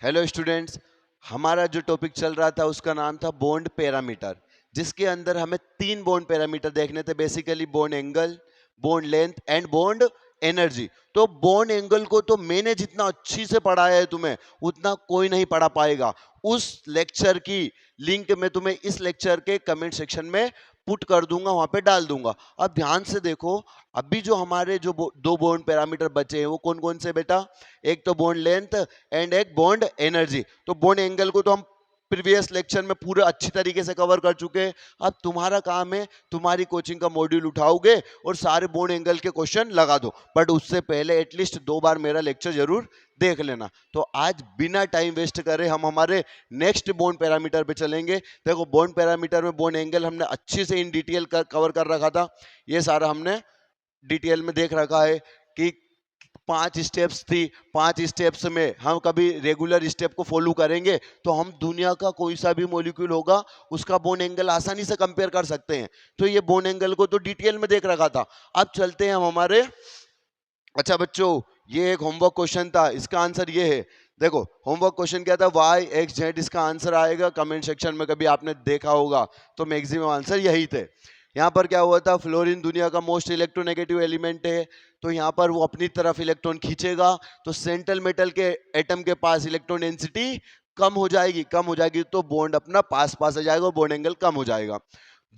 Hello students, हमारा जो topic चल रहा था उसका नाम था बॉन्ड पैरामीटर, जिसके अंदर हमें 3 बॉन्ड पैरामीटर देखने थे। Basically bond angle, bond length and bond energy. तो बॉन्ड एंगल को तो मैंने जितना अच्छी से पढ़ाया है तुम्हें, उतना कोई नहीं पढ़ा पाएगा। उस लेक्चर की लिंक मैं तुम्हें इस लेक्चर के कमेंट सेक्शन में पुट कर दूंगा, वहां पे डाल दूंगा। अब ध्यान से देखो, अभी जो हमारे जो दो बॉन्ड पैरामीटर बचे हैं वो कौन कौन से बेटा? एक तो बॉन्ड लेंथ एंड एक बॉन्ड एनर्जी। तो बॉन्ड एंगल को तो हम प्रीवियस लेक्चर में पूरा अच्छी तरीके से कवर कर चुके हैं। अब तुम्हारा काम है, तुम्हारी कोचिंग का मॉड्यूल उठाओगे और सारे बॉन्ड एंगल के क्वेश्चन लगा दो, बट उससे पहले एटलीस्ट 2 बार मेरा लेक्चर जरूर देख लेना। तो आज बिना टाइम वेस्ट करे हम हमारे नेक्स्ट बॉन्ड पैरामीटर पे चलेंगे। देखो, बॉन्ड पैरामीटर में बॉन्ड एंगल हमने अच्छे से इन डिटेल कवर कर रखा था। ये सारा हमने डिटेल में देख रखा है कि 5 स्टेप्स थी। 5 स्टेप्स में हम कभी रेगुलर स्टेप को फॉलो करेंगे तो हम दुनिया का कोई सा भी मॉलिक्यूल होगा उसका बोन एंगल आसानी से कंपेयर कर सकते हैं। तो ये बोन एंगल को तो डिटेल में देख रखा था। अब चलते हैं हम हमारे। अच्छा बच्चों, ये एक होमवर्क क्वेश्चन था, इसका आंसर ये है। देखो, होमवर्क क्वेश्चन क्या था? वाई एक्स जेड, इसका आंसर आएगा कमेंट सेक्शन में। कभी आपने देखा होगा तो मैक्सिमम आंसर यही थे। यहाँ पर क्या हुआ था? फ्लोरीन दुनिया का मोस्ट इलेक्ट्रोनेगेटिव एलिमेंट है, तो यहाँ पर वो अपनी तरफ इलेक्ट्रॉन खींचेगा, तो सेंट्रल मेटल के एटम के पास इलेक्ट्रॉन डेंसिटी कम हो जाएगी, तो बॉन्ड अपना पास पास आ जाएगा और बॉन्ड एंगल कम हो जाएगा।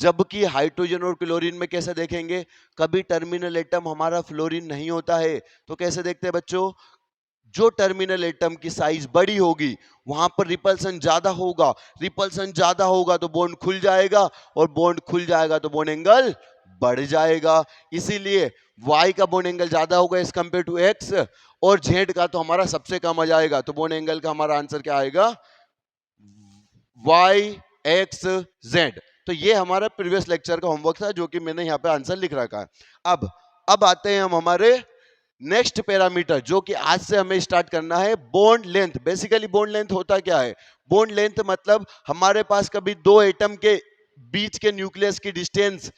जबकि हाइड्रोजन और क्लोरीन में कैसे देखेंगे? कभी टर्मिनल एटम हमारा फ्लोरीन नहीं होता है, तो कैसे देखते हैं बच्चों? जो टर्मिनल एटम की साइज बड़ी होगी वहां पर रिपल्सन ज्यादा होगा तो बॉन्ड खुल जाएगा, और बॉन्ड खुल जाएगा तो बॉन्ड एंगल बढ़ जाएगा। इसीलिए Y का बॉन्ड एंगल ज्यादा होगा एज कंपेयर टू X, और Z का तो हमारा सबसे कम आ जाएगा। तो बॉन्ड एंगल का हमारा आंसर क्या आएगा? YXZ। तो ये हमारा प्रीवियस लेक्चर का होमवर्क था, जो कि मैंने यहाँ पे आंसर लिख रखा है। अब आते हैं हम हमारे नेक्स्ट पैरामीटर, जो कि आज से हमें स्टार्ट करना है, bond length. Basically bond length होता क्या है? बॉन्ड लेंथ मतलब हमारे पास कभी दो एटम के बीच के न्यूक्लियस की डिस्टेंस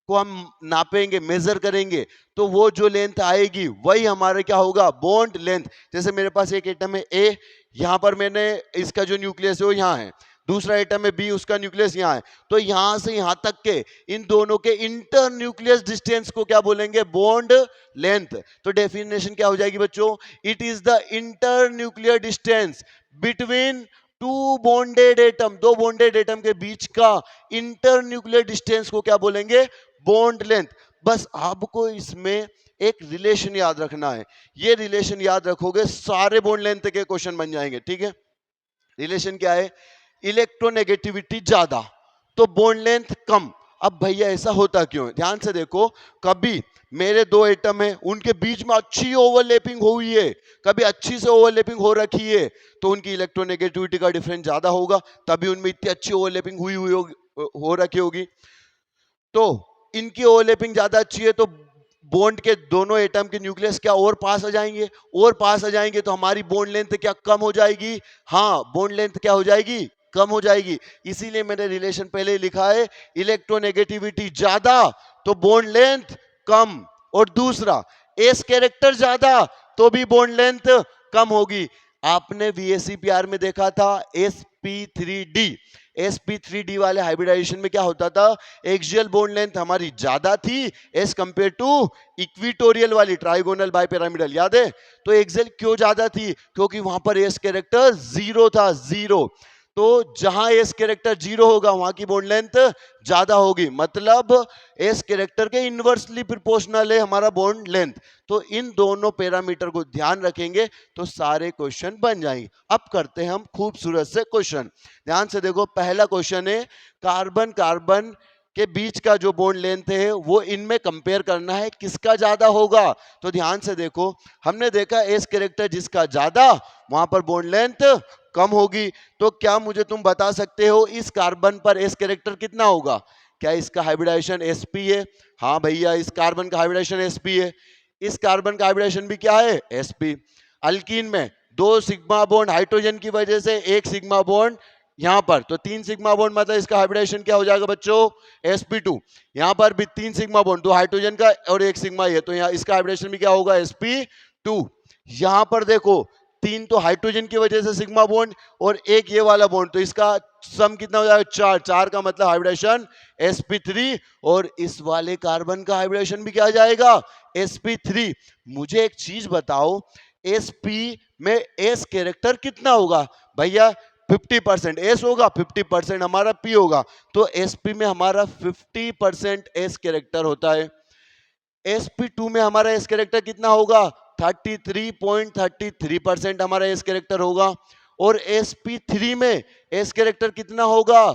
को हम नापेंगे, मेजर करेंगे, तो वो जो लेंथ आएगी वही हमारे क्या होगा? Bond length. जैसे मेरे पास एक एटम है ए, यहां पर मैंने इसका जो न्यूक्लियस है वो यहां है, दूसरा एटम है बी, उसका न्यूक्लियस यहाँ है, तो यहां से यहां तक के इन दोनों के इंटर न्यूक्लियस डिस्टेंस को क्या बोलेंगे? Bond length. तो डेफिनेशन क्या हो जाएगी बच्चों? It is the inter nuclear distance between two bonded atom, दो बॉन्डेड एटम के बीच का इंटर न्यूक्लियर डिस्टेंस को क्या बोलेंगे? Bond length. बस आपको इसमें एक रिलेशन याद रखना है। ये रिलेशन याद रखोगे सारे बॉन्ड लेंथ के क्वेश्चन बन जाएंगे, ठीक है? रिलेशन क्या है? इलेक्ट्रोनेगेटिविटी ज्यादा तो बॉन्ड लेंथ कम। अब भैया ऐसा होता क्यों है? ध्यान से देखो, कभी मेरे दो एटम है, उनके बीच में अच्छी ओवरलैपिंग हुई है, कभी अच्छी से ओवरलैपिंग हो रखी है, तो उनकी इलेक्ट्रोनेगेटिविटी का डिफरेंस ज्यादा होगा, तभी उनमें इतनी अच्छी ओवरलैपिंग हुई हो रखी होगी। तो इनकी ओवरलैपिंग ज्यादा अच्छी है, तो बॉन्ड के दोनों एटम के न्यूक्लियस क्या और पास आ जाएंगे, तो हमारी बॉन्ड लेंथ क्या कम हो जाएगी? हाँ, बॉन्ड लेंथ क्या हो जाएगी? कम हो जाएगी। इसीलिए मैंने रिलेशन पहले ही लिखा है, इलेक्ट्रोनेगेटिविटी ज्यादा तो बॉन्ड लेंथ कम, और दूसरा एस कैरेक्टर ज्यादा तो भी बॉन्ड लेंथ कम होगी। आपने VSEPR में देखा था sp3d, sp3d वाले हाइब्रिडाइजेशन में क्या होता था? एक्सियल बॉन्ड लेंथ हमारी ज्यादा थी एज कंपेयर टू इक्विटोरियल वाली ट्राइगोनल बाइपिरामिडल, याद है? तो एक्सियल क्यों ज्यादा थी? क्योंकि वहां पर एस कैरेक्टर जीरो था, जीरो। तो जहां एस कैरेक्टर जीरो होगा वहां की बॉन्ड लेंथ ज्यादा होगी, मतलब एस कैरेक्टर के इनवर्सली प्रोपोर्शनल है हमारा बॉन्ड लेंथ। तो इन दोनों पैरामीटर को ध्यान रखेंगे तो सारे क्वेश्चन बन जाएंगे। अब करते हैं हम खूबसूरत से क्वेश्चन। ध्यान से देखो, पहला क्वेश्चन है, कार्बन कार्बन के बीच का जो बॉन्ड लेंथ है वो इनमें कंपेयर करना है, किसका ज्यादा होगा? तो ध्यान से देखो, हमने देखा एस कैरेक्टर जिसका ज्यादा वहां पर बॉन्ड लेंथ कम होगी। तो क्या मुझे तुम बता सकते हो इस कार्बन पर एस कैरेक्टर कितना होगा? क्या इसका हाइब्रिडाइजेशन sp है? हाँ भैया, इस कार्बन का हाइब्रिडाइजेशन sp है। इस कार्बन का हाइब्रिडाइजेशन भी क्या है? sp। अल्कीन में दो सिग्मा बॉन्ड हाइड्रोजन की वजह से एक सिग्मा बॉन्ड यहां पर, तो 3 सिग्मा बॉन्ड, मतलब इसका हाइब्रिडाइजेशन क्या हो जाएगा बच्चों? sp2। यहां पर भी 3 सिग्मा बॉन्ड, दो हाइड्रोजन का और एक सिग्मा है, तो यहाँ इसका हाइब्रिडाइजेशन भी क्या होगा? sp2। यहां पर देखो, तीन तो हाइड्रोजन की वजह से सिग्मा बॉन्ड और एक ये वाला बॉन्ड, तो इसका सम कितना हो जाएगा? चार। चार का मतलब हाइब्रिडेशन sp3 और इस वाले कार्बन का हाइब्रिडेशन भी क्या आ जाएगा? sp3। मुझे एक चीज बताओ, sp में s कैरेक्टर कितना होगा? भैया 50% s होगा, 50% हमारा p होगा, तो sp में हमारा 50% s कैरेक्टर होता है। sp2 में हमारा एस कैरेक्टर कितना होगा? 33.33% हमारा एस कैरेक्टर होगा। और sp3 में एस कैरेक्टर कितना होगा?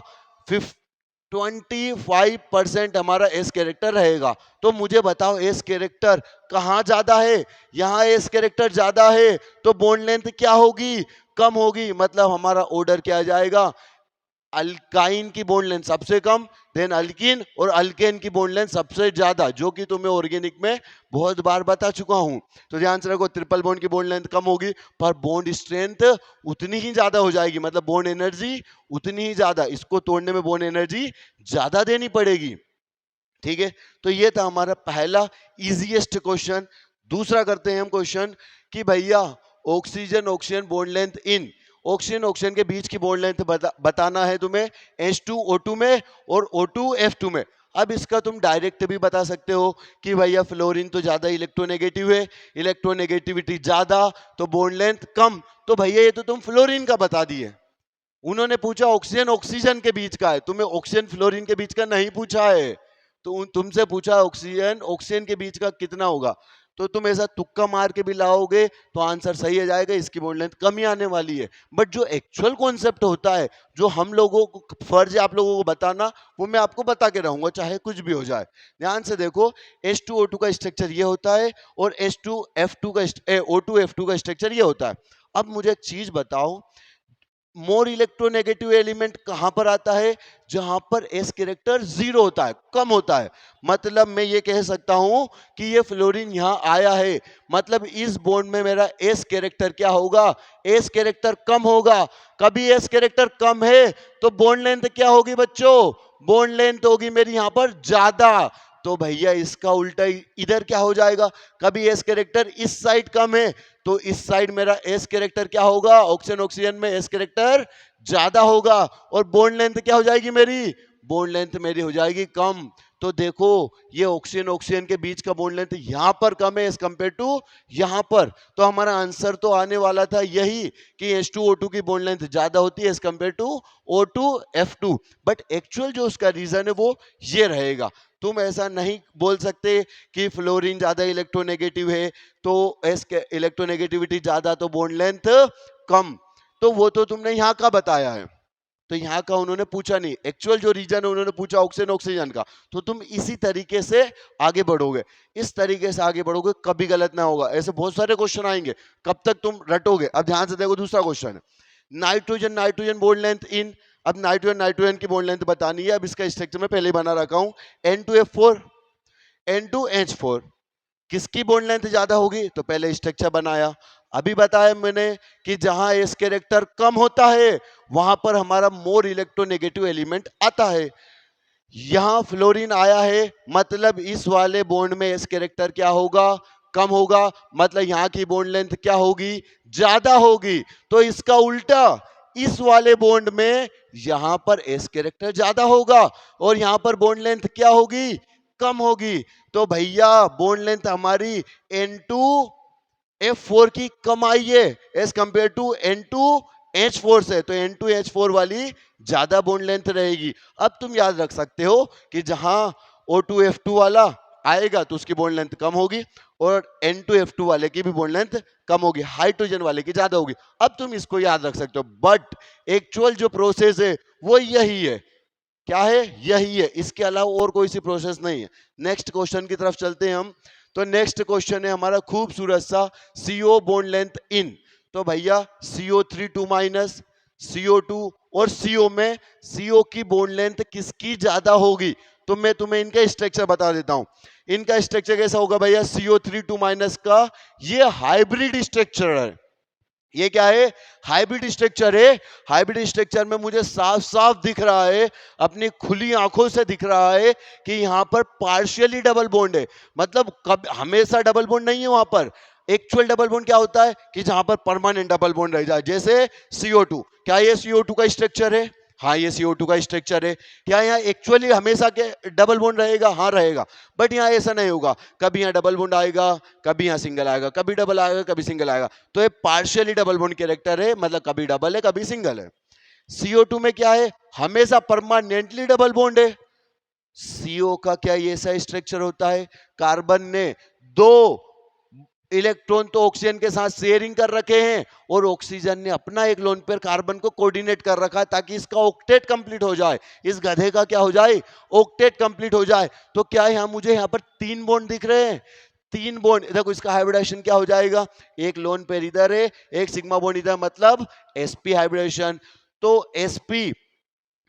25% हमारा एस कैरेक्टर रहेगा। तो मुझे बताओ एस कैरेक्टर कहां ज्यादा है? यहां एस कैरेक्टर ज्यादा है, तो बॉन्ड लेंथ क्या होगी? कम होगी। मतलब हमारा ऑर्डर क्या जाएगा? अल्काइन की बॉन्ड लेंथ सबसे कम, देन अल्कीन, और अल्केन की बॉन्ड लेंथ सबसे ज्यादा, जो कि तुम्हें ऑर्गेनिक में बहुत बार बता चुका हूं। तो ध्यान से रखो, ट्रिपल बॉन्ड की बॉन्ड लेंथ कम होगी पर बॉन्ड स्ट्रेंथ उतनी ही ज्यादा हो जाएगी, मतलब बॉन्ड एनर्जी उतनी ही ज्यादा, इसको तोड़ने में बॉन्ड एनर्जी ज्यादा देनी पड़ेगी। ठीक है, तो ये था हमारा पहला इजीएस्ट क्वेश्चन। दूसरा करते हैं हम क्वेश्चन कि भैया oxygen oxygen bond length in, oxygen oxygen के बीच की बॉन्ड लेंथ बताना है तुम्हें H2O2 में और O2F2 में। अब इसका तुम डायरेक्ट भी बता सकते हो कि भैया फ्लोरीन तो ज्यादा इलेक्ट्रोनेगेटिव है, इलेक्ट्रोनेगेटिविटी ज्यादा तो बॉन्ड लेंथ कम। तो भैया ये तो तुम फ्लोरीन का बता दिए। उन्होंने पूछा ऑक्सीजन ऑक्सीजन के बीच का है, तुम्हें ऑक्सीजन फ्लोरीन के बीच का नहीं पूछा है। तो तुमसे पूछा ऑक्सीजन ऑक्सीजन के बीच का कितना होगा, तो तुम ऐसा तुक्का मार के भी लाओगे तो आंसर सही आ जाएगा, इसकी बॉन्ड लेंथ कम ही आने वाली है। बट जो एक्चुअल कॉन्सेप्ट होता है, जो हम लोगों को फर्ज है आप लोगों को बताना, वो मैं आपको बता के रहूंगा चाहे कुछ भी हो जाए। ध्यान से देखो, H2O2 का स्ट्रक्चर ये होता है और H2F2 का O2F2 का स्ट्रक्चर ये होता है। अब मुझे एक चीज बताओ, मोर इलेक्ट्रोनेगेटिव एलिमेंट कहां पर आता है? जहां पर एस कैरेक्टर जीरो होता है, कम होता है। मतलब मैं ये कह सकता हूं कि ये फ्लोरीन यहां आया है, मतलब इस बॉन्ड में मेरा एस कैरेक्टर क्या होगा? एस कैरेक्टर कम होगा। कभी एस कैरेक्टर कम है तो बॉन्ड लेंथ क्या होगी बच्चों? बॉन्ड लेंथ होगी मेरी यहां पर ज्यादा। तो भैया इसका उल्टा इधर क्या हो जाएगा? कभी एस कैरेक्टर इस साइड कम है तो इस साइड मेरा एस कैरेक्टर क्या होगा? ऑक्सीजन ऑक्सीजन में एस कैरेक्टर ज्यादा होगा और बॉन्ड लेंथ क्या हो जाएगी मेरी? बॉन्ड लेंथ मेरी हो जाएगी कम। तो देखो, ये ऑक्सीजन ऑक्सीजन के बीच का बॉन्ड लेंथ यहां पर कम है एज कंपेयर टू यहां पर। तो हमारा आंसर तो आने वाला था यही कि H2O2 की बॉन्ड लेंथ ज्यादा होती है as compare to O2F2। But actual जो उसका रीजन है वो ये रहेगा। तुम ऐसा नहीं बोल सकते कि फ्लोरीन ज्यादा इलेक्ट्रोनेगेटिव है तो एस इलेक्ट्रोनेगेटिविटी ज्यादा तो बॉन्ड लेंथ कम। तो वो तो तुमने यहाँ का बताया है, तो यहाँ का उन्होंने पूछा नहीं। एक्चुअल जो रीजन है उन्होंने पूछा ऑक्सीजन ऑक्सीजन का, तो तुम इसी तरीके से आगे बढ़ोगे, इस तरीके से आगे बढ़ोगे, कभी गलत ना होगा। ऐसे बहुत सारे क्वेश्चन आएंगे, कब तक तुम रटोगे? अब ध्यान से देखो, दूसरा क्वेश्चन है nitrogen nitrogen bond length in. अब नाइट्रोजन नाइट्रोजन की बॉन्ड लेंथ बतानी है। अब इसका स्ट्रक्चर मैं पहले ही बना रखा हूं, N2F4 N2H4। किसकी बॉन्ड लेंथ ज्यादा होगी? तो पहले स्ट्रक्चर बनाया। अभी बताया मैंने कि जहां एस कैरेक्टर कम होता है वहां पर हमारा मोर इलेक्ट्रोनेगेटिव एलिमेंट आता है। यहां फ्लोरीन आया है, मतलब इस वाले बॉन्ड में एस कैरेक्टर क्या होगा? कम होगा। मतलब यहां की बॉन्ड लेंथ क्या होगी? ज्यादा होगी। तो इसका उल्टा, इस वाले बॉन्ड में यहां पर एस कैरेक्टर ज्यादा होगा और यहां पर बॉन्ड लेंथ क्या होगी? कम होगी। तो भैया बॉन्ड लेंथ हमारी N2F4 की कम आई है एज कंपेयर टू N2H4 से, तो N2H4 वाली ज्यादा बॉन्ड लेंथ रहेगी। अब तुम याद रख सकते हो कि जहां O2F2 वाला आएगा तो उसकी बॉन्ड लेंथ कम होगी और N2F2 वाले की भी बॉन्ड लेंथ कम होगी, हाइड्रोजन वाले की ज्यादा होगी। अब तुम इसको याद रख सकते हो, बट एक्चुअल जो प्रोसेस है वो यही है। क्या है? यही है, इसके अलावा और कोई सी प्रोसेस नहीं है। नेक्स्ट क्वेश्चन की तरफ चलते हैं हम। तो नेक्स्ट क्वेश्चन है हमारा खूबसूरत सा, CO बॉन्ड लेंथ इन। तो भैया CO3 2 माइनस CO2 और CO में CO की बॉन्ड लेंथ किसकी ज्यादा होगी? तो मैं तुम्हें इनका स्ट्रक्चर बता देता हूं। इनका स्ट्रक्चर कैसा होगा भैया? CO3 2 माइनस का ये हाइब्रिड स्ट्रक्चर है। ये क्या है? हाइब्रिड स्ट्रक्चर है। हाइब्रिड स्ट्रक्चर में मुझे साफ साफ दिख रहा है, अपनी खुली आंखों से दिख रहा है कि यहां पर पार्शियली डबल बॉन्ड है। मतलब कब हमेशा डबल बॉन्ड नहीं है वहां पर, एक्चुअल डबल बॉन्ड क्या होता है कि जहां पर परमानेंट डबल बॉन्ड रह जाए, जैसे CO2। क्या ये CO2 का स्ट्रक्चर है? हाँ, ये CO2 का स्ट्रक्चर है। क्या यहाँ एक्चुअली हमेशा के डबल बॉन्ड रहेगा? हाँ रहेगा, बट यहाँ ऐसा नहीं होगा। कभी यहाँ डबल बॉन्ड आएगा, कभी यहाँ सिंगल आएगा, कभी डबल आएगा, कभी सिंगल आएगा। तो ये पार्शियली डबल बॉन्ड कैरेक्टर है, मतलब कभी डबल है कभी सिंगल है। CO2 में क्या है? हमेशा परमानेंटली डबल बॉन्ड है। CO का क्या ये ऐसा स्ट्रक्चर होता है? कार्बन ने 2 इलेक्ट्रॉन तो ऑक्सीजन के साथ शेयरिंग कर रखे हैं और ऑक्सीजन ने अपना एक लोन पेयर कार्बन को कोऑर्डिनेट कर रखा है ताकि इसका ऑक्टेट कंप्लीट हो जाए, इस गधे का क्या हो जाए? ऑक्टेट कंप्लीट हो जाए। तो क्या यहां मुझे यहां पर 3 बॉन्ड दिख रहे हैं? 3 बॉन्ड। देखो इसका हाइब्रिडेशन क्या हो जाएगा? एक लोन पेयर इधर है, एक सिग्मा बॉन्ड इधर, मतलब sp हाइब्रिडेशन। तो sp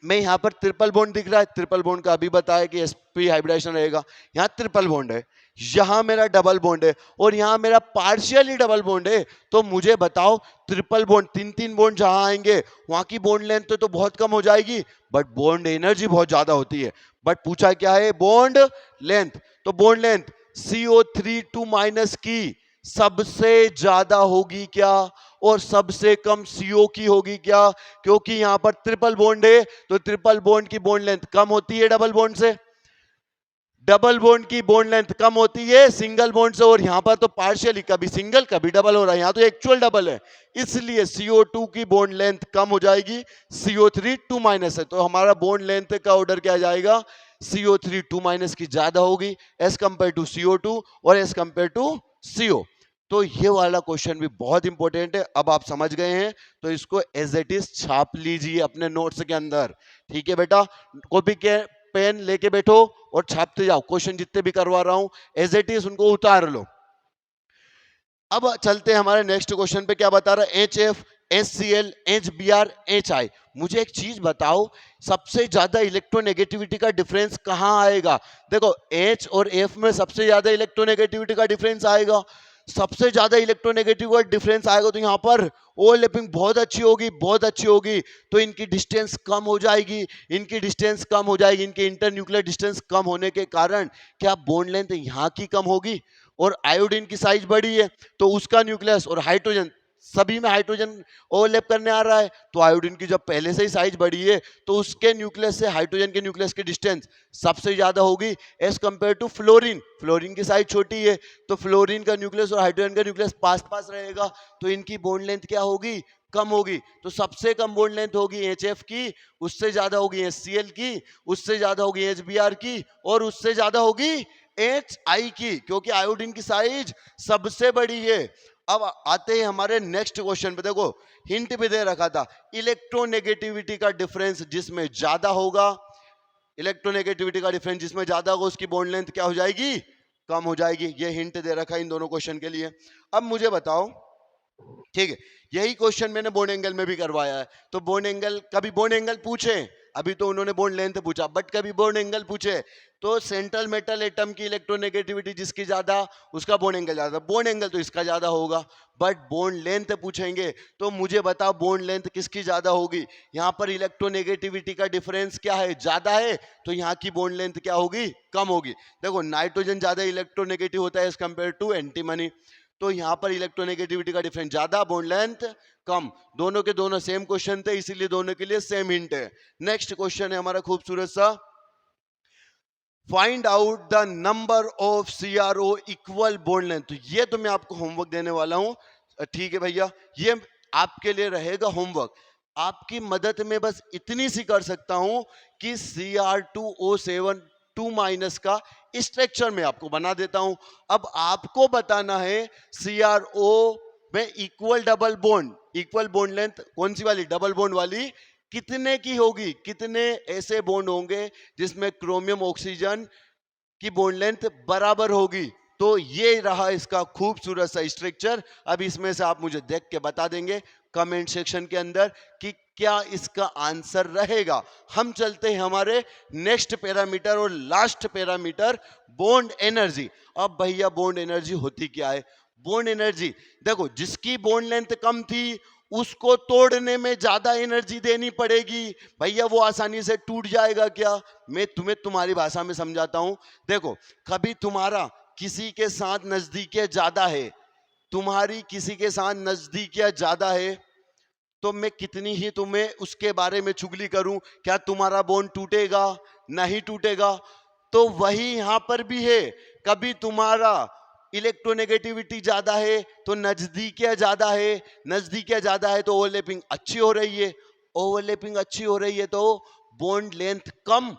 में यहां पर ट्रिपल बॉन्ड दिख रहा है, ट्रिपल बॉन्ड का अभी बताया कि sp हाइब्रिडेशन रहेगा। यहां ट्रिपल बॉन्ड है, यहां मेरा डबल बॉन्ड है और यहां मेरा पार्शियली डबल बॉन्ड है। तो मुझे बताओ ट्रिपल बॉन्ड, 3-3 बॉन्ड जहां आएंगे वहां की बॉन्ड लेंथ तो बहुत कम हो जाएगी, बट बॉन्ड एनर्जी बहुत ज्यादा होती है। बट पूछा क्या है? Bond length. तो बॉन्ड लेंथ CO3 2- की सबसे ज्यादा होगी क्या? और सबसे कम CO की होगी क्या? क्योंकि यहां पर ट्रिपल बॉन्ड है, तो ट्रिपल बॉन्ड की बॉन्ड लेंथ कम होती है डबल बॉन्ड से, डबल बॉन्ड की बॉन्ड लेंथ कम होती है सिंगल बॉन्ड से। और यहां पर तो पार्शियली कभी सिंगल कभी डबल हो रहा है, यहां तो एक्चुअल डबल है, इसलिए CO2 की बॉन्ड लेंथ कम हो जाएगी, CO3 2- है। तो हमारा बॉन्ड लेंथ का ऑर्डर क्या जाएगा? CO3 2- की ज्यादा होगी एज कंपेयर टू CO2 और एज कंपेयर टू CO। तो ये वाला क्वेश्चन भी बहुत इंपॉर्टेंट है। अब आप समझ गए हैं तो इसको एज इट इज छाप लीजिए अपने नोट्स के अंदर। ठीक है बेटा, कॉपी के पेन लेके बैठो और छापते जाओ। क्वेश्चन जितने भी करवा रहा हूं एज इट इज उनको उतार लो। अब चलते हैं हमारे नेक्स्ट क्वेश्चन पे। क्या बता रहा है? HF, HCl, HBr, HI। मुझे एक चीज बताओ, सबसे ज्यादा इलेक्ट्रोनेगेटिविटी का डिफरेंस कहां आएगा? देखो H और F में सबसे ज्यादा इलेक्ट्रोनेगेटिविटी का डिफरेंस आएगा, सबसे ज्यादा इलेक्ट्रोनेगेटिव का डिफरेंस आएगा, तो यहां पर ओवरलैपिंग बहुत अच्छी होगी, बहुत अच्छी होगी। तो इनकी डिस्टेंस कम हो जाएगी, इनकी डिस्टेंस कम हो जाएगी, इनके इंटरन्यूक्लियर डिस्टेंस कम होने के कारण क्या बॉन्ड लेंथ यहां की कम होगी? और आयोडीन की साइज बड़ी है तो उसका न्यूक्लियस और हाइड्रोजन, सभी में हाइड्रोजन ओवरलैप करने आ रहा है, तो आयोडीन की जब पहले से ही साइज बड़ी है तो उसके न्यूक्लियस से हाइड्रोजन के न्यूक्लियस की डिस्टेंस सबसे ज्यादा होगी as compare to fluorine. Fluorine की साइज छोटी है तो फ्लोरीन का न्यूक्लियस और हाइड्रोजन का न्यूक्लियस पास पास रहेगा, तो इनकी बॉन्ड लेंथ क्या होगी? कम होगी। तो सबसे कम बॉन्ड लेंथ होगी HF की, उससे ज्यादा होगी HCl की, उससे ज्यादा होगी HBr की, और उससे ज्यादा होगी HI की, क्योंकि आयोडीन की साइज सबसे बड़ी है। अब आते हैं हमारे नेक्स्ट क्वेश्चन पे। देखो हिंट भी दे रखा था, इलेक्ट्रोनेगेटिविटी का डिफरेंस जिसमें ज्यादा होगा, इलेक्ट्रोनेगेटिविटी का डिफरेंस जिसमें ज्यादा होगा उसकी बॉन्ड लेंथ क्या हो जाएगी? कम हो जाएगी। ये हिंट दे रखा है इन दोनों क्वेश्चन के लिए। अब मुझे बताओ, ठीक है, यही क्वेश्चन मैंने बॉन्ड एंगल में भी करवाया है। तो बॉन्ड एंगल, कभी बॉन्ड एंगल पूछे, अभी तो उन्होंने बॉन्ड लेंथ पूछा, बट कभी बॉन्ड एंगल पूछे तो सेंट्रल मेटल एटम की इलेक्ट्रोनेगेटिविटी जिसकी ज्यादा उसका बॉन्ड एंगल ज्यादा, बॉन्ड एंगल तो इसका ज्यादा होगा। बट बॉन्ड लेंथ पूछेंगे तो मुझे बताओ बॉन्ड लेंथ किसकी ज्यादा होगी? यहाँ पर इलेक्ट्रोनेगेटिविटी का डिफरेंस क्या है? ज्यादा है, तो यहाँ की बॉन्ड लेंथ क्या होगी? कम होगी। देखो नाइट्रोजन ज्यादा इलेक्ट्रोनेगेटिव होता है एज कंपेयर टू एंटीमनी, तो यहां पर इलेक्ट्रोनेगेटिविटी का डिफरेंस ज्यादा, बॉन्ड लेंथ कम। दोनों के दोनों सेम क्वेश्चन थे, इसीलिए दोनों के लिए सेम हिंट है। नेक्स्ट क्वेश्चन है हमारा खूबसूरत सा, find out the number of CRO equal bond length. तो ये तो मैं आपको होमवर्क देने वाला हूं, ठीक है भैया, ये आपके लिए रहेगा होमवर्क। आपकी मदद में बस इतनी सी कर सकता हूं कि Cr2O7 2- का स्ट्रक्चर में आपको बना देता हूं। अब आपको बताना है CRO में equal double bond, equal bond length कौन सी वाली? डबल बॉन्ड वाली कितने की होगी? कितने ऐसे बॉन्ड होंगे जिसमें क्रोमियम ऑक्सीजन की बॉन्ड लेंथ बराबर होगी? तो ये रहा इसका खूबसूरत सा स्ट्रक्चर। अब इसमें से आप मुझे देख के बता देंगे कमेंट सेक्शन के अंदर कि क्या इसका आंसर रहेगा। हम चलते हैं हमारे नेक्स्ट पैरामीटर और लास्ट पैरामीटर, बॉन्ड एनर्जी। अब भैया बॉन्ड एनर्जी होती क्या है? बॉन्ड एनर्जी, देखो जिसकी बॉन्ड लेंथ कम थी उसको तोड़ने में ज्यादा एनर्जी देनी पड़ेगी। भैया वो आसानी से टूट जाएगा क्या? मैं तुम्हें तुम्हारी भाषा में समझाता हूं। देखो कभी तुम्हारा किसी के साथ नजदीकी ज्यादा है, तुम्हारी किसी के साथ नजदीकियां ज्यादा है तो मैं कितनी ही तुम्हें उसके बारे में चुगली करूं, क्या तुम्हारा बॉन्ड टूटेगा? नहीं टूटेगा। तो वही यहां पर भी है, कभी तुम्हारा इलेक्ट्रोनेगेटिविटी ज्यादा है तो नजदीकियां ज्यादा है, नजदीकियां ज्यादा है तो ओवरलैपिंग अच्छी हो रही है, ओवरलैपिंग अच्छी हो रही है तो बॉन्ड लेंथ कम,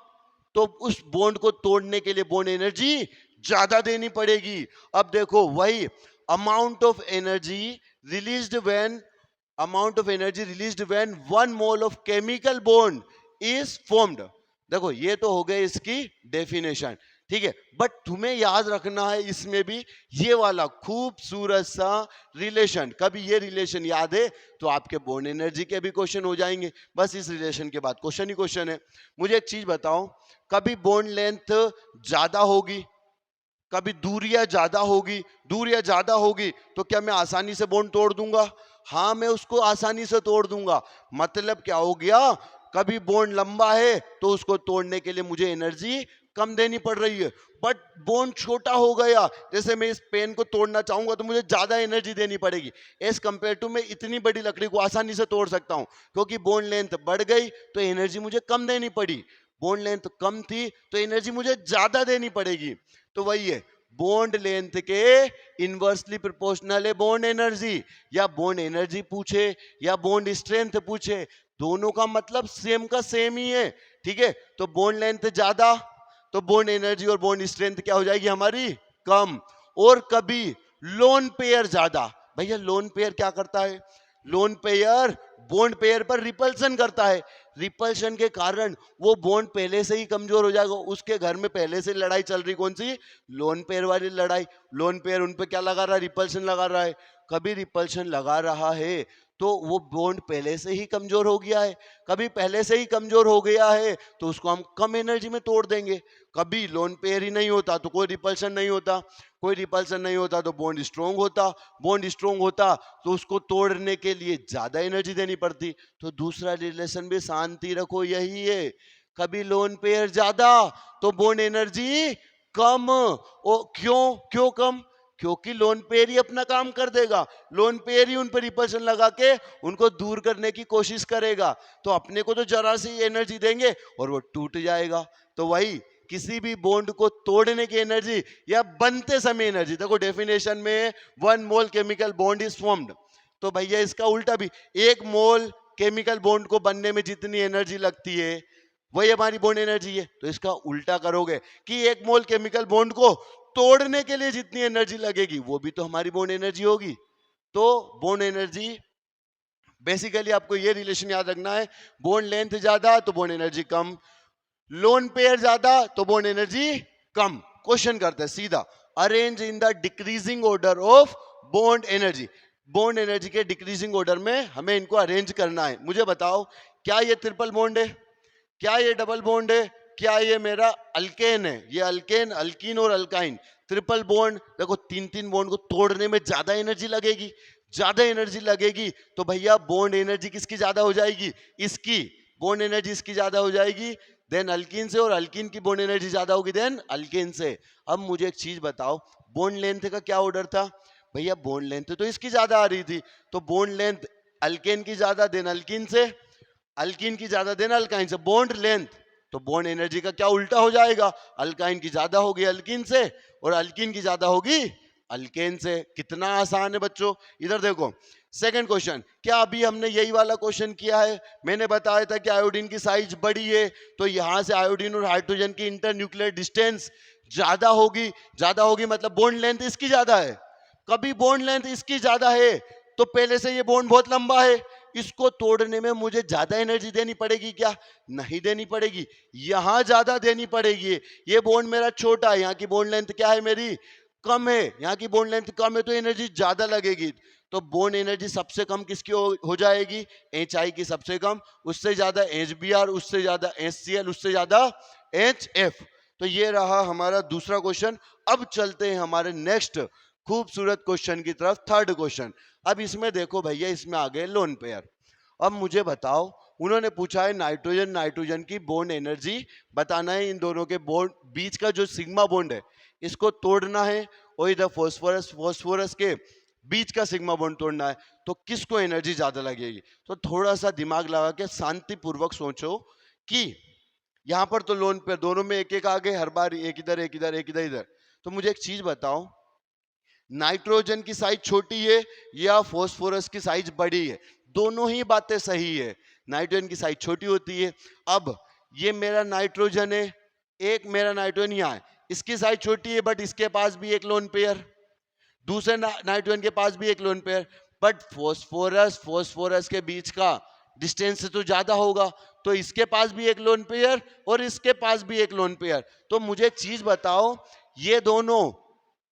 तो उस बॉन्ड को तोड़ने के लिए बॉन्ड एनर्जी ज्यादा देनी पड़ेगी। अब देखो वही amount of energy released when amount of energy released when 1 mole of chemical bond is formed। देखो ये तो हो गई इसकी डेफिनेशन, ठीक है। बट तुम्हें याद रखना है इसमें भी ये वाला खूबसूरत सा रिलेशन, कभी ये रिलेशन याद है तो आपके बॉन्ड एनर्जी के भी क्वेश्चन हो जाएंगे। बस इस रिलेशन के बाद क्वेश्चन ही क्वेश्चन है। मुझे एक चीज बताओ, कभी बॉन्ड लेंथ ज्यादा होगी, कभी दूरियां ज्यादा होगी, दूरियां ज्यादा होगी तो क्या मैं आसानी से बॉन्ड तोड़ दूंगा? हाँ, मैं उसको आसानी से तोड़ दूंगा। मतलब क्या हो गया, कभी बॉन्ड लंबा है तो उसको तोड़ने के लिए मुझे एनर्जी कम देनी पड़ रही है। बट बॉन्ड छोटा हो गया, जैसे मैं इस पेन को तोड़ना चाहूंगा तो मुझे ज्यादा एनर्जी देनी पड़ेगी एज कंपेयर टू मैं इतनी बड़ी लकड़ी को आसानी से तोड़ सकता हूं, क्योंकि बॉन्ड लेंथ बढ़ गई तो एनर्जी मुझे कम देनी पड़ी। बॉन्ड लेंथ कम थी तो एनर्जी मुझे ज्यादा देनी पड़ेगी। तो वही है, बॉन्ड लेंथ के इनवर्सली प्रोपोर्शनल है बॉन्ड एनर्जी। या बॉन्ड एनर्जी पूछे या बॉन्ड स्ट्रेंथ पूछे, दोनों का मतलब सेम का सेम ही है, ठीक है। तो बॉन्ड लेंथ ज्यादा तो बॉन्ड एनर्जी और बॉन्ड स्ट्रेंथ क्या हो जाएगी हमारी? कम। और कभी लोन पेयर ज्यादा, भैया लोन पेयर क्या करता है? लोन पेयर बॉन्ड पेयर पर रिपल्सन करता है, रिपल्शन के कारण वो बॉन्ड पहले से ही कमजोर हो जाएगा। उसके घर में पहले से लड़ाई चल रही, कौन सी? लोन पेयर वाली लड़ाई। लोन पेयर उन पे क्या लगा रहा है? रिपल्शन लगा रहा है। कभी रिपल्शन लगा रहा है तो वो बॉन्ड पहले से ही कमजोर हो गया है, कभी पहले से ही कमजोर हो गया है तो उसको हम कम एनर्जी में तोड़ देंगे। कभी लोन पेयर ही नहीं होता तो कोई रिपल्शन नहीं होता, कोई रिपल्सन नहीं होता तो बॉन्ड स्ट्रोंग होता, बॉन्ड स्ट्रोंग होता तो उसको तोड़ने के लिए ज्यादा एनर्जी देनी पड़ती। तो दूसरा रिलेशन भी शांति रखो यही है, कभी लोन पेयर ज्यादा तो बॉन्ड एनर्जी कम। क्यों क्यों कम? क्योंकि लोन पेयर ही अपना काम कर देगा, लोन पेयर ही उन पर रिपल्शन लगा के उनको दूर करने की कोशिश करेगा। तो अपने को तो जरा सी एनर्जी देंगे और वो टूट जाएगा। तो वही किसी भी बॉन्ड को तोड़ने की एनर्जी या बनते समय एनर्जी, देखो डेफिनेशन में 1 मोल केमिकल बॉन्ड इज फॉर्म्ड, तो भैया इसका उल्टा भी 1 मोल केमिकल बॉन्ड को बनने में जितनी एनर्जी लगती है वही हमारी बॉन्ड एनर्जी है। तो इसका उल्टा करोगे कि 1 मोल केमिकल बॉन्ड को तोड़ने के लिए जितनी एनर्जी लगेगी वो भी तो हमारी बॉन्ड एनर्जी होगी। तो बॉन्ड एनर्जी बेसिकली आपको ये रिलेशन याद रखना है, बॉन्ड लेंथ ज्यादा तो बॉन्ड एनर्जी कम, लोन पेयर ज्यादा तो बॉन्ड एनर्जी कम। क्वेश्चन करते हैं सीधा, arrange in the decreasing order of bond energy. Bond energy के डिक्रीजिंग ऑर्डर में हमें इनको अरेंज करना है। मुझे बताओ, क्या ये ट्रिपल बॉन्ड है? क्या ये डबल बॉन्ड है? क्या ये मेरा अल्केन है? ये अल्केन, अल्कीन और अल्काइन ट्रिपल बॉन्ड। देखो तीन तीन बॉन्ड को तोड़ने में ज्यादा एनर्जी लगेगी, ज्यादा एनर्जी लगेगी तो भैया बॉन्ड एनर्जी किसकी ज्यादा हो जाएगी? इसकी। बॉन्ड एनर्जी इसकी ज्यादा हो जाएगी देन अल्कीन से, और अल्कीन की बॉन्ड एनर्जी ज्यादा होगी देन अल्केन से। अब मुझे एक चीज बताओ, बॉन्ड लेंथ का क्या ऑर्डर था? भैया बॉन्ड लेंथ तो इसकी ज्यादा आ रही थी, तो बॉन्ड लेंथ अल्केन की ज्यादा देन अल्कीन से, अल्कीन की ज्यादा देन अल्काइन से। बॉन्ड लेंथ तो बॉन्ड एनर्जी का क्या उल्टा हो जाएगा? अल्काइन की ज्यादा होगी अल्कीन से और अल्कीन की ज्यादा होगी अल्केन से। कितना आसान है बच्चों। इधर देखो सेकंड क्वेश्चन, क्या अभी हमने यही वाला क्वेश्चन किया है? मैंने बताया था कि आयोडीन की साइज बड़ी है तो यहां से आयोडीन और हाइड्रोजन की इंटरन्यूक्लियर डिस्टेंस ज्यादा होगी, ज्यादा होगी मतलब बॉन्ड लेंथ इसकी ज्यादा है। कभी बॉन्ड लेंथ इसकी ज्यादा है तो पहले से ये बॉन्ड बहुत लंबा है, इसको तोड़ने में मुझे ज्यादा एनर्जी देनी पड़ेगी क्या? नहीं देनी पड़ेगी, यहां ज्यादा देनी पड़ेगी। ये बॉन्ड मेरा छोटा है, यहाँ की बॉन्ड लेंथ क्या है मेरी? कम है, यहाँ की बॉन्ड लेंथ कम है तो एनर्जी ज्यादा लगेगी। तो बॉन्ड एनर्जी सबसे कम किसकी हो जाएगी? HI की सबसे कम, उससे ज्यादा HBr, उससे ज्यादा HCl, उससे ज्यादा HF। तो ये रहा हमारा दूसरा क्वेश्चन। अब चलते हैं हमारे नेक्स्ट खूबसूरत क्वेश्चन की तरफ, थर्ड क्वेश्चन। अब इसमें देखो भैया, इसमें आ गए लोन पेयर। अब मुझे बताओ, उन्होंने पूछा है नाइट्रोजन नाइट्रोजन की बॉन्ड एनर्जी बताना है, इन दोनों के बॉन्ड बीच का जो सिग्मा बॉन्ड है इसको तोड़ना है, और इधर फॉस्फोरस फॉस्फोरस के बीच का सिग्मा बॉन्ड तोड़ना है, तो किसको एनर्जी ज्यादा लगेगी? तो थोड़ा सा दिमाग लगा के शांतिपूर्वक सोचो कि यहां पर तो लोन पेयर दोनों में एक एक आ गए, हर बार एक इधर एक इधर एक इधर इधर। तो मुझे एक चीज बताओ, नाइट्रोजन की साइज छोटी है या फॉस्फोरस की साइज बड़ी है? दोनों ही बातें सही है, नाइट्रोजन की साइज छोटी होती है। अब ये मेरा नाइट्रोजन है, एक मेरा नाइट्रोजन यहाँ है, इसकी साइज छोटी है बट इसके पास भी एक लोन पेयर, दूसरे नाइट्रोजन के पास भी एक लोन पेयर, बट फोस्फोरस के बीच का डिस्टेंस से तो ज्यादा होगा, तो इसके पास भी एक लोन पेयर और इसके पास भी एक लोन पेयर। तो मुझे एक चीज बताओ, ये दोनों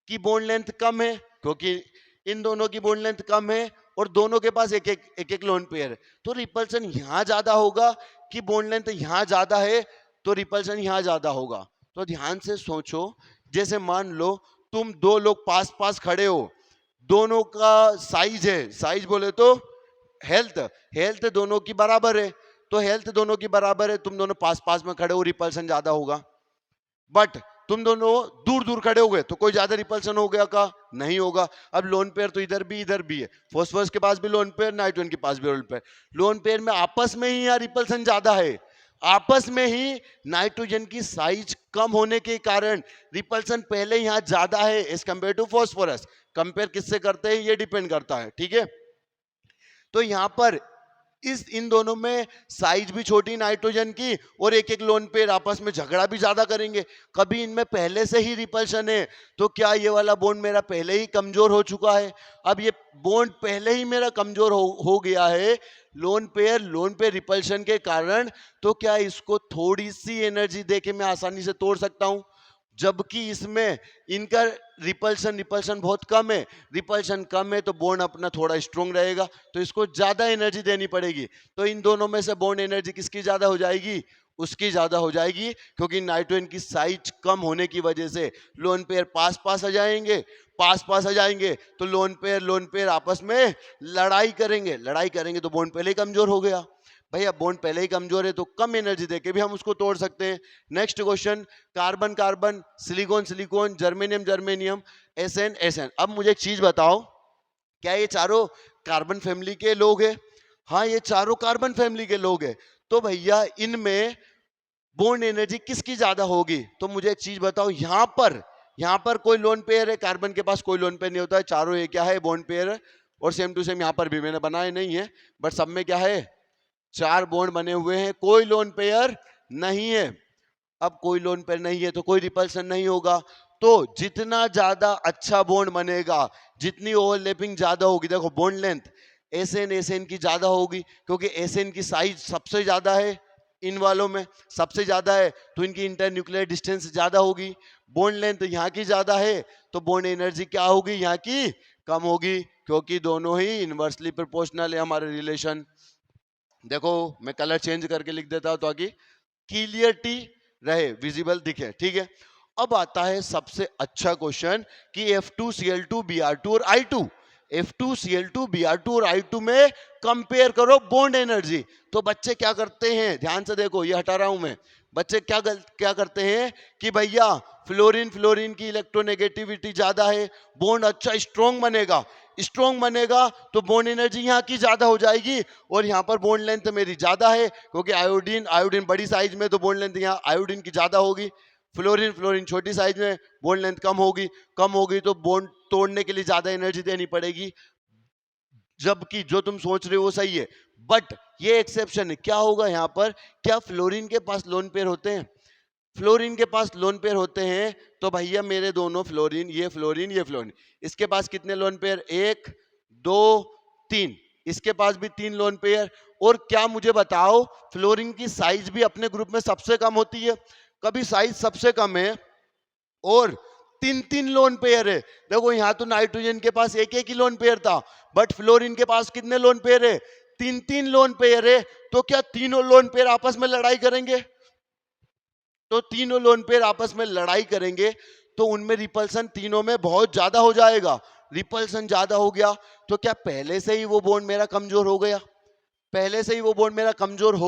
की बॉन्ड लेंथ कम है क्योंकि इन दोनों की बॉन्ड लेंथ कम है और दोनों के पास एक एक लोन पेयर है, तो रिपल्सन यहां ज्यादा होगा कि बॉन्ड लेंथ यहां ज्यादा है तो रिपल्सन यहां ज्यादा होगा? तो ध्यान से सोचो, जैसे मान लो तुम दो लोग पास पास खड़े हो, दोनों का साइज है, साइज बोले तो हेल्थ दोनों की बराबर है, तो हेल्थ दोनों की बराबर है, तुम दोनों पास पास में खड़े हो, रिपल्सन ज्यादा होगा। बट तुम दोनों दूर दूर खड़े हो गए तो कोई ज्यादा रिपल्सन हो गया का? नहीं होगा। अब लोन पेयर तो इधर भी है, फॉस्फोरस के पास भी लोन पेयर, नाइट्रोजन के पास भी लोन पेयर, लोन पेयर में आपस में ही यहाँ रिपल्सन ज्यादा है, आपस में ही नाइट्रोजन की साइज कम होने के कारण रिपल्सन पहले यहां ज्यादा है as compare to phosphorus. Compare किससे करते हैं ये डिपेंड करता है, ठीक है। तो यहां पर इन दोनों में साइज भी छोटी नाइट्रोजन की और एक एक लोन पेयर आपस में झगड़ा भी ज्यादा करेंगे। कभी इनमें पहले से ही रिपल्शन है तो क्या ये वाला बॉन्ड मेरा पहले ही कमजोर हो चुका है? अब ये बॉन्ड पहले ही मेरा कमजोर हो गया है लोन पेयर रिपल्शन के कारण, तो क्या इसको थोड़ी सी एनर्जी देके मैं आसानी से तोड़ सकता हूं? जबकि इसमें इनका रिपल्शन बहुत कम है, रिपल्शन कम है तो बॉन्ड अपना थोड़ा स्ट्रॉन्ग रहेगा, तो इसको ज्यादा एनर्जी देनी पड़ेगी। तो इन दोनों में से बॉन्ड एनर्जी किसकी ज्यादा हो जाएगी? उसकी ज्यादा हो जाएगी, क्योंकि नाइट्रोजन की साइज कम होने की वजह से लोन पेयर पास पास आ जाएंगे तो लोन पेयर आपस में लड़ाई करेंगे तो बॉन्ड पहले ही कमजोर हो गया। भैया बॉन्ड पहले ही कमजोर है तो कम एनर्जी देके भी हम उसको तोड़ सकते हैं। Next question, carbon carbon, silicon silicon, germanium germanium, SN SN. अब मुझे एक चीज बताओ, क्या ये चारों कार्बन फैमिली के लोग हैं? हाँ, ये चारों कार्बन फैमिली के लोग हैं। तो भैया इनमें बॉन्ड एनर्जी किसकी ज्यादा होगी? तो मुझे एक चीज बताओ, यहाँ पर कोई लोन पेयर है, कार्बन के पास कोई लोन पेयर नहीं होता है, चारों ये क्या है? Bond pair. और सेम टू सेम यहाँ पर भी मैंने बनाए नहीं है, बट सब में क्या है? चार बॉन्ड बने हुए हैं, कोई लोन पेयर नहीं है। अब कोई लोन पेयर नहीं है तो कोई रिपल्सन नहीं होगा, तो जितना ज्यादा अच्छा बॉन्ड बनेगा, जितनी ओवरलैपिंग ज्यादा होगी, देखो बॉन्ड लेंथ एसएन की ज्यादा होगी क्योंकि एसएन की साइज सबसे ज्यादा है, इन वालों में सबसे ज्यादा है, तो इनकी इंटरन्यूक्लियर डिस्टेंस ज्यादा होगी। बॉन्ड लेंथ यहाँ की ज्यादा है तो बॉन्ड एनर्जी क्या होगी? यहाँ की कम होगी, क्योंकि दोनों ही इनवर्सली प्रोपोर्शनल है हमारे रिलेशन। देखो मैं कलर चेंज करके लिख देता हूं ताकि क्लियरिटी रहे, विजिबल दिखे, ठीक है। अब आता है सबसे अच्छा क्वेश्चन कि F2Cl2Br2 और I2, F2Cl2Br2 और I2 में कंपेयर करो बॉन्ड एनर्जी। तो बच्चे क्या करते हैं, ध्यान से देखो, ये हटा रहा हूं मैं। बच्चे क्या करते हैं कि भैया फ्लोरीन की इलेक्ट्रोनेगेटिविटी ज्यादा है, बॉन्ड अच्छा स्ट्रॉन्ग बनेगा तो बॉन्ड एनर्जी यहाँ की ज्यादा हो जाएगी और यहाँ पर बॉन्ड लेंथ मेरी ज्यादा है क्योंकि आयोडीन बड़ी साइज में तो बॉन्ड लेंथ यहाँ आयोडीन की ज्यादा होगी। फ्लोरीन छोटी साइज में, बॉन्ड लेंथ कम होगी तो बॉन्ड तोड़ने के लिए ज्यादा एनर्जी देनी पड़ेगी। जबकि जो तुम सोच रहे हो वो सही है, बट ये एक्सेप्शन है। क्या होगा यहाँ पर? क्या फ्लोरीन के पास लोन पेयर होते हैं? फ्लोरीन के पास लोन पेयर होते हैं तो भैया मेरे दोनों ये फ्लोरीन, इसके पास कितने लोन पेयर? 1 2 3, इसके पास भी 3 लोन पेयर। और क्या मुझे बताओ, फ्लोरीन की साइज भी अपने ग्रुप में सबसे कम होती है? कभी साइज सबसे कम है और 3 लोन पेयर है। देखो यहाँ तो नाइट्रोजन के पास एक ही लोन पेयर था, बट फ्लोरीन के पास कितने लोन पेयर है? 3 लोन पेयर है। तो क्या तीनों लोन पेयर आपस में लड़ाई करेंगे? तो तीनों लोन पेयर आपस में लड़ाई करेंगे तो उनमें रिपल्सन तीनों में बहुत ज्यादा हो जाएगा। रिपल्सन ज्यादा हो गया तो क्या पहले से ही वो बॉन्ड मेरा कमजोर हो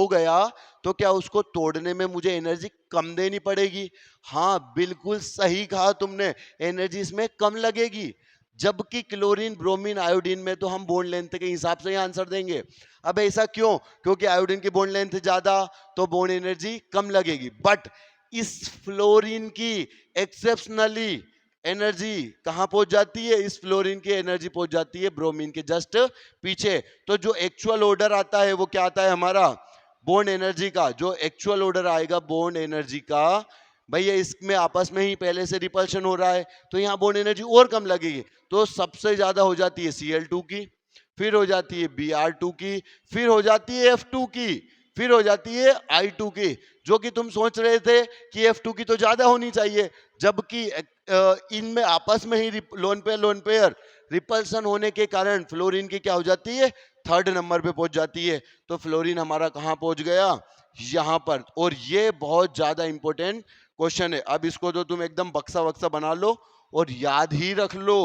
गया? तो क्या उसको तोड़ने में मुझे एनर्जी कम देनी पड़ेगी? हाँ बिल्कुल सही कहा तुमने, एनर्जी इसमें कम लगेगी। जबकि क्लोरीन, ब्रोमीन, आयोडीन में तो हम बॉन्ड लेंथ के हिसाब से ही आंसर देंगे। अब ऐसा क्यों? क्योंकि आयोडीन की बॉन्ड लेंथ ज्यादा तो बॉन्ड एनर्जी कम लगेगी, बट इस फ्लोरीन की एक्सेप्शनली एनर्जी कहां पहुंच जाती है? इस फ्लोरीन की एनर्जी पहुंच जाती है ब्रोमीन के जस्ट पीछे। तो जो एक्चुअल ऑर्डर आता है वो क्या आता है हमारा? बॉन्ड एनर्जी का जो एक्चुअल ऑर्डर आएगा बॉन्ड एनर्जी का, भैया इसमें आपस में ही पहले से रिपल्शन हो रहा है तो यहाँ बॉन्ड एनर्जी और कम लगेगी। तो सबसे ज्यादा हो जाती है Cl2 की, फिर हो जाती है Br2 की, फिर हो जाती है F2 की, फिर हो जाती है I2 की। जो कि तुम सोच रहे थे कि F2 की तो ज्यादा होनी चाहिए, जबकि इनमें आपस में ही लोन पेयर रिपल्सन होने के कारण फ्लोरीन की क्या हो जाती है? थर्ड नंबर पे पहुंच जाती है। तो फ्लोरीन हमारा कहां पहुंच गया? यहां पर। और ये बहुत ज्यादा इंपॉर्टेंट क्वेश्चन है। अब इसको तो तुम एकदम बक्सा बक्सा बना लो और याद ही रख लो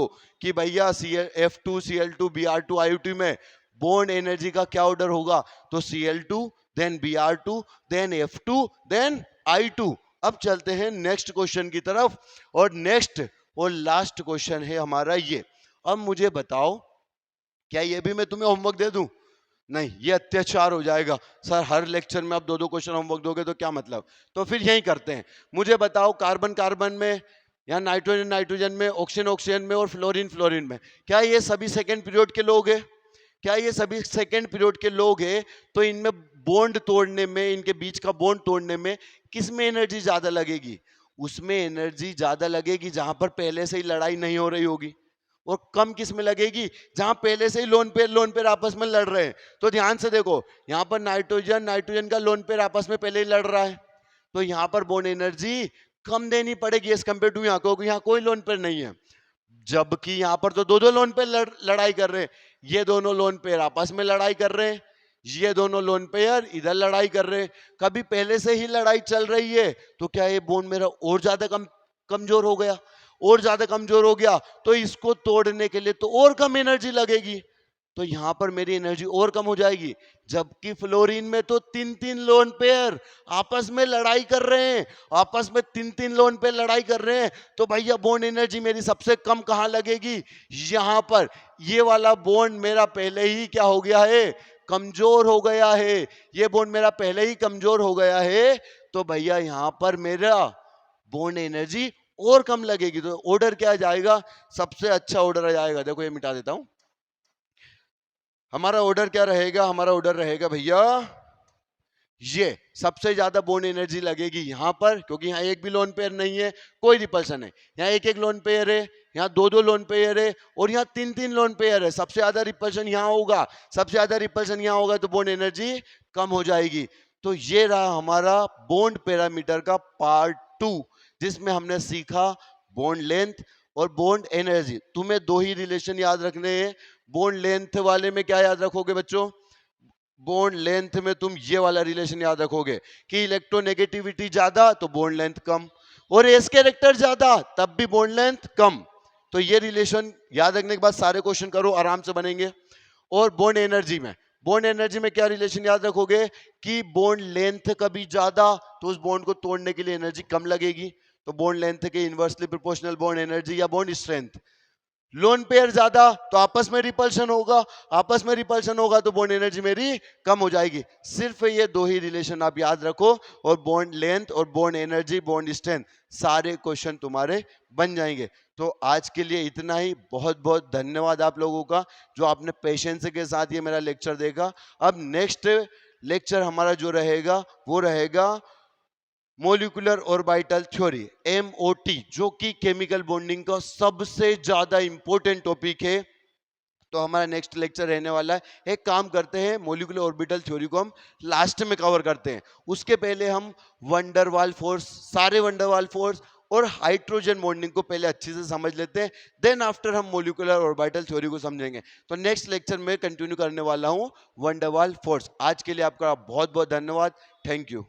कि भैया F2, Cl2, Br2, I2 में बॉन्ड एनर्जी का क्या ऑर्डर होगा? तो Cl2, then Br2, then F2, then I2। अब चलते हैं नेक्स्ट क्वेश्चन की तरफ, और नेक्स्ट और लास्ट क्वेश्चन है हमारा ये। अब मुझे बताओ, क्या ये भी मैं तुम्हें होमवर्क दे दूं? नहीं, ये अत्याचार हो जाएगा। सर हर लेक्चर में आप दो दो क्वेश्चन होमवर्क दोगे तो क्या मतलब? तो फिर यही करते हैं। मुझे बताओ, कार्बन कार्बन में या नाइट्रोजन नाइट्रोजन में, ऑक्सीजन ऑक्सीजन में और फ्लोरीन फ्लोरीन में, क्या ये सभी सेकेंड पीरियड के लोग हैं? क्या ये सभी सेकेंड पीरियड के लोग हैं? तो इनमें बॉन्ड तोड़ने में, इनके बीच का बॉन्ड तोड़ने में किस में एनर्जी ज्यादा लगेगी? उसमें एनर्जी ज्यादा लगेगी जहां पर पहले से ही लड़ाई नहीं हो रही होगी। और कम किस में लगेगी? जहां पहले से ही लोन पेयर आपस में लड़ रहे हैं। तो ध्यान से देखो, यहां पर नाइट्रोजन नाइट्रोजन का लोन पेयर आपस में पहले ही लड़ रहा है, तो यहां पर बॉन्ड एनर्जी कम देनी पड़ेगी एज कंपेयर टू यहाँ, क्योंकि यहाँ कोई लोन पेयर नहीं है। जबकि यहां पर तो दो दो लोन पेयर लड़ाई कर रहे हैं। ये दोनों लोन पेयर आपस में लड़ाई कर रहे हैं, ये दोनों लोन पेयर इधर लड़ाई कर रहे हैं। कभी पहले से ही लड़ाई चल रही है तो क्या ये बॉन्ड मेरा और ज्यादा कमजोर हो गया? और ज्यादा कमजोर हो गया तो इसको तोड़ने के लिए तो और कम एनर्जी लगेगी, तो यहां पर मेरी एनर्जी और कम हो जाएगी। जबकि फ्लोरीन में तो तीन तीन लोन पेयर आपस में लड़ाई कर रहे हैं, आपस में तीन तीन लोन पेयर लड़ाई कर रहे हैं, तो भैया बॉन्ड एनर्जी मेरी सबसे कम कहां लगेगी? यहां पर। ये वाला बॉन्ड मेरा पहले ही क्या हो गया है? कमजोर हो गया है। ये बॉन्ड मेरा पहले ही कमजोर हो गया है, तो भैया यहां पर मेरा बॉन्ड एनर्जी और कम लगेगी। तो ऑर्डर क्या जाएगा? सबसे अच्छा ऑर्डर आ जाएगा, देखो ये मिटा देता हूं। हमारा ऑर्डर क्या रहेगा? हमारा ऑर्डर रहेगा भैया ये, सबसे ज्यादा बॉन्ड एनर्जी लगेगी यहां पर, क्योंकि यहाँ एक भी लोन पेयर नहीं है, कोई रिपल्सन है। यहाँ एक एक लोन पेयर है, यहाँ दो दो लोन पेयर है, और यहाँ तीन तीन लोन पेयर है। सबसे ज्यादा रिपल्सन यहाँ होगा, सबसे ज्यादा रिपल्सन यहाँ होगा, तो बॉन्ड एनर्जी कम हो जाएगी। तो ये रहा हमारा बॉन्ड पैरामीटर का पार्ट 2, जिसमें हमने सीखा बॉन्ड लेंथ और बॉन्ड एनर्जी। तुम्हें दो ही रिलेशन याद रखने हैं। बॉन्ड लेंथ वाले में क्या याद रखोगे बच्चों? बॉन्ड लेंथ में तुम ये वाला रिलेशन याद रखोगे कि इलेक्ट्रोनेगेटिविटी ज्यादा तो बॉन्ड लेंथ कम, और एस कैरेक्टर ज्यादा तब भी बॉन्ड लेंथ कम। तो ये रिलेशन याद रखने के बाद सारे क्वेश्चन करो, आराम से बनेंगे। और बॉन्ड एनर्जी में, बॉन्ड एनर्जी में क्या रिलेशन याद रखोगे कि बॉन्ड लेंथ कभी ज्यादा तो उस बॉन्ड को तोड़ने के लिए एनर्जी कम लगेगी, तो बॉन्ड लेंथ के इनवर्सली प्रोपोर्शनल बॉन्ड एनर्जी या बॉन्ड स्ट्रेंथ। लोन पेयर ज्यादा तो आपस में रिपल्शन होगा, आपस में रिपल्शन होगा तो बॉन्ड एनर्जी मेरी कम हो जाएगी। सिर्फ ये दो ही रिलेशन आप याद रखो, और बॉन्ड लेंथ और बॉन्ड एनर्जी बॉन्ड स्ट्रेंथ, सारे क्वेश्चन तुम्हारे बन जाएंगे। तो आज के लिए इतना ही। बहुत बहुत धन्यवाद आप लोगों का जो आपने पेशेंस के साथ ये मेरा लेक्चर देखा। अब नेक्स्ट लेक्चर हमारा जो रहेगा वो रहेगा मोलिकुलर ऑर्बिटल थ्योरी, MOT, जो कि केमिकल बॉन्डिंग का सबसे ज्यादा इंपॉर्टेंट टॉपिक है। तो हमारा नेक्स्ट लेक्चर रहने वाला है। एक काम करते हैं, मोलिकुलर ऑर्बिटल थ्योरी को हम लास्ट में कवर करते हैं। उसके पहले हम वंडरवाल फोर्स, सारे वंडरवाल फोर्स और हाइड्रोजन बॉन्डिंग को पहले अच्छे से समझ लेते हैं, देन आफ्टर हम मोलिकुलर ऑर्बिटल थ्योरी को समझेंगे। तो नेक्स्ट लेक्चर में कंटिन्यू करने वाला हूं वंडरवाल फोर्स। आज के लिए आपका बहुत बहुत धन्यवाद। Thank you.